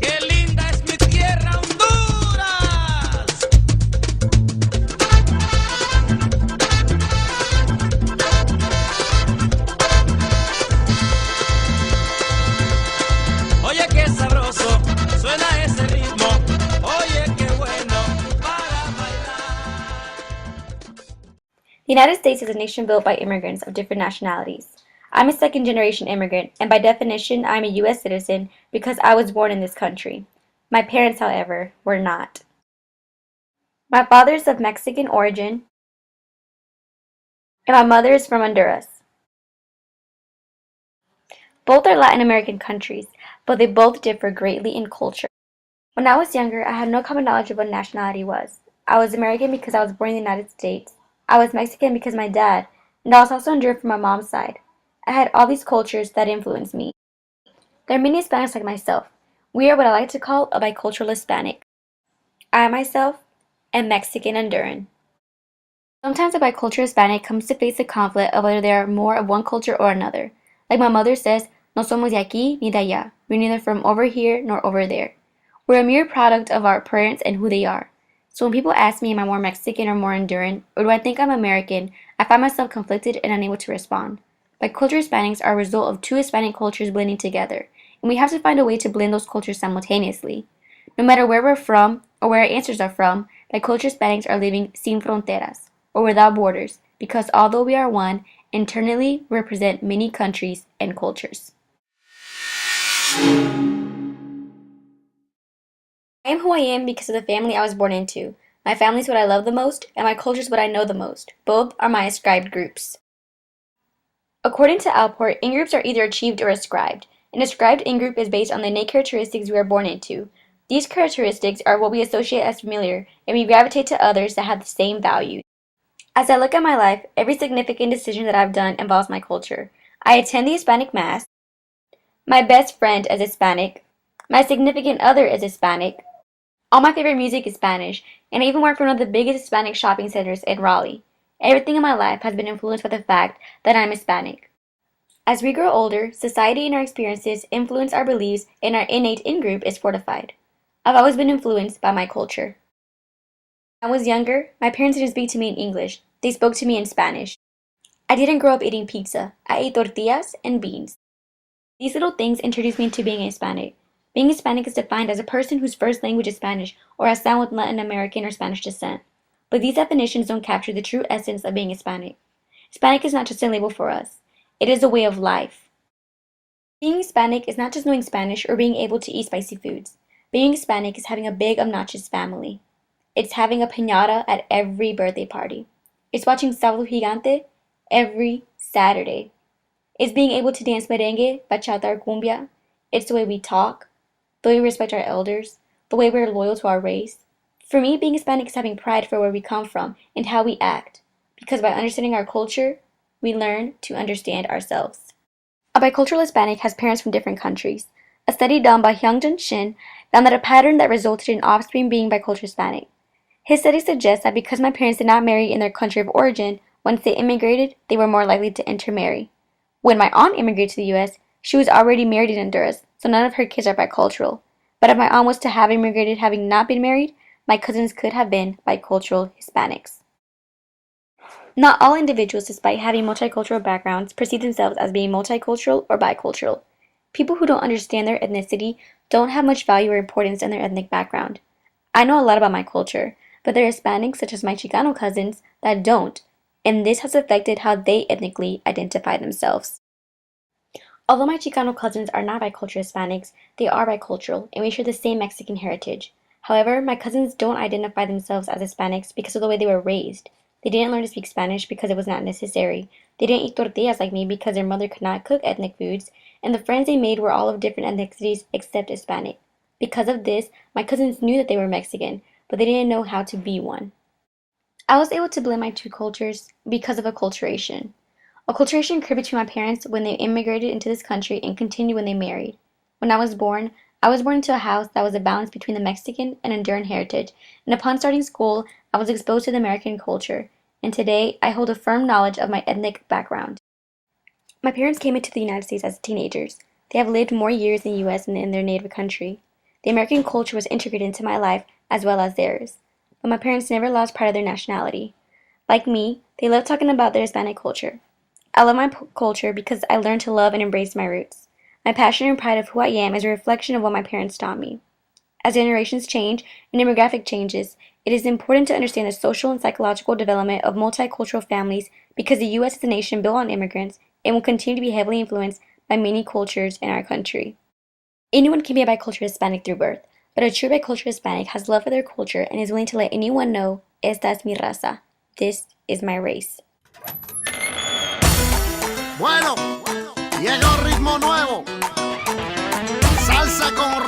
¡Qué linda es mi tierra, Honduras! Oye, qué sabroso suena ese ritmo. Oye, qué bueno para bailar. The United States is a nation built by immigrants of different nationalities. I'm a second-generation immigrant, and by definition, I'm a U.S. citizen because I was born in this country. My parents, however, were not. My father is of Mexican origin, and my mother is from Honduras. Both are Latin American countries, but they both differ greatly in culture. When I was younger, I had no common knowledge of what nationality was. I was American because I was born in the United States. I was Mexican because my dad, and I was also Honduran from my mom's side. I had all these cultures that influenced me. There are many Hispanics like myself. We are what I like to call a bicultural Hispanic. I myself am Mexican Honduran. Sometimes a bicultural Hispanic comes to face the conflict of whether they are more of one culture or another. Like my mother says, no somos de aquí ni de allá. We're neither from over here nor over there. We're a mere product of our parents and who they are. So when people ask me, am I more Mexican or more Honduran, or do I think I'm American, I find myself conflicted and unable to respond. Bicultural Hispanics are a result of two Hispanic cultures blending together, and we have to find a way to blend those cultures simultaneously. No matter where we're from or where our ancestors are from, bicultural Hispanics are living sin fronteras, or without borders, because although we are one, internally we represent many countries and cultures. I am who I am because of the family I was born into. My family is what I love the most, and my culture is what I know the most. Both are my ascribed groups. According to Alport, in-groups are either achieved or ascribed. An ascribed in-group is based on the innate characteristics we are born into. These characteristics are what we associate as familiar, and we gravitate to others that have the same values. As I look at my life, every significant decision that I've done involves my culture. I attend the Hispanic Mass. My best friend is Hispanic. My significant other is Hispanic. All my favorite music is Spanish, and I even work for one of the biggest Hispanic shopping centers in Raleigh. Everything in my life has been influenced by the fact that I'm Hispanic. As we grow older, society and our experiences influence our beliefs, and our innate in-group is fortified. I've always been influenced by my culture. When I was younger, my parents didn't speak to me in English. They spoke to me in Spanish. I didn't grow up eating pizza. I ate tortillas and beans. These little things introduced me to being Hispanic. Being Hispanic is defined as a person whose first language is Spanish or has someone with Latin American or Spanish descent. But these definitions don't capture the true essence of being Hispanic. Hispanic is not just a label for us. It is a way of life. Being Hispanic is not just knowing Spanish or being able to eat spicy foods. Being Hispanic is having a big obnoxious family. It's having a piñata at every birthday party. It's watching Sábado Gigante every Saturday. It's being able to dance merengue, bachata, or cumbia. It's the way we talk, the way we respect our elders, the way we're loyal to our race. For me, being Hispanic is having pride for where we come from and how we act, because by understanding our culture, we learn to understand ourselves. A bicultural Hispanic has parents from different countries. A study done by Hyungjun Shin found that a pattern that resulted in offspring being bicultural Hispanic. His study suggests that because my parents did not marry in their country of origin, once they immigrated, they were more likely to intermarry. When my aunt immigrated to the U.S., she was already married in Honduras, so none of her kids are bicultural. But if my aunt was to have immigrated having not been married, my cousins could have been bicultural Hispanics. Not all individuals, despite having multicultural backgrounds, perceive themselves as being multicultural or bicultural. People who don't understand their ethnicity don't have much value or importance in their ethnic background. I know a lot about my culture, but there are Hispanics, such as my Chicano cousins, that don't, and this has affected how they ethnically identify themselves. Although my Chicano cousins are not bicultural Hispanics, they are bicultural, and we share the same Mexican heritage. However, my cousins don't identify themselves as Hispanics because of the way they were raised. They didn't learn to speak Spanish because it was not necessary. They didn't eat tortillas like me because their mother could not cook ethnic foods, and the friends they made were all of different ethnicities except Hispanic. Because of this, my cousins knew that they were Mexican, but they didn't know how to be one. I was able to blend my two cultures because of acculturation. Acculturation occurred between my parents when they immigrated into this country and continued when they married. When I was born into a house that was a balance between the Mexican and Honduran heritage, and upon starting school, I was exposed to the American culture, and today I hold a firm knowledge of my ethnic background. My parents came into the United States as teenagers. They have lived more years in the US than in their native country. The American culture was integrated into my life as well as theirs, but my parents never lost pride of their nationality. Like me, they love talking about their Hispanic culture. I love my culture because I learned to love and embrace my roots. My passion and pride of who I am is a reflection of what my parents taught me. As generations change and demographic changes, it is important to understand the social and psychological development of multicultural families because the U.S. is a nation built on immigrants and will continue to be heavily influenced by many cultures in our country. Anyone can be a bicultural Hispanic through birth, but a true bicultural Hispanic has love for their culture and is willing to let anyone know, esta es mi raza. This is my race. Bueno, llega un ritmo nuevo. Salsa con